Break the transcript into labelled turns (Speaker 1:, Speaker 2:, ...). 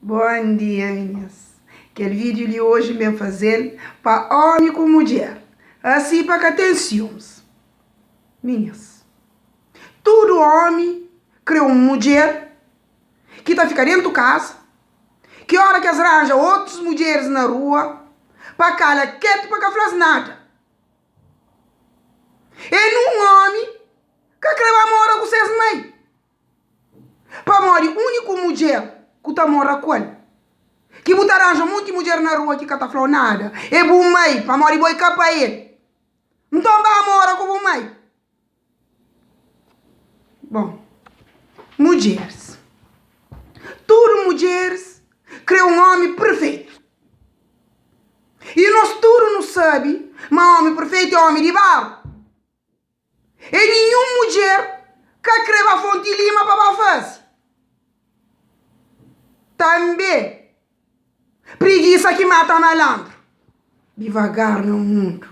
Speaker 1: Bom dia, meninas. Aquele vídeo de hoje me fazer para homem com mulher. Assim para que atenções. Meninas, todo homem criou uma mulher que está ficando dentro de casa, que hora que as arranja outras mulheres na rua, para calha quieto para que faz nada. E num homem que creva mora com seus mães. Para morrer única mulher que está mora com ele. Que você arranja muita mulher na rua que está falando nada. É bom mãe, para morrer boi capa ele. Então vai mora com o mãe. Bom, mulheres. Tudo mulheres criam um homem perfeito. E nós tudo não sabe, mas homem perfeito é homem de barro. E nenhuma mulher que creva a fonte de lima para a face. Também. Preguiça que mata malandro. Devagar no mundo.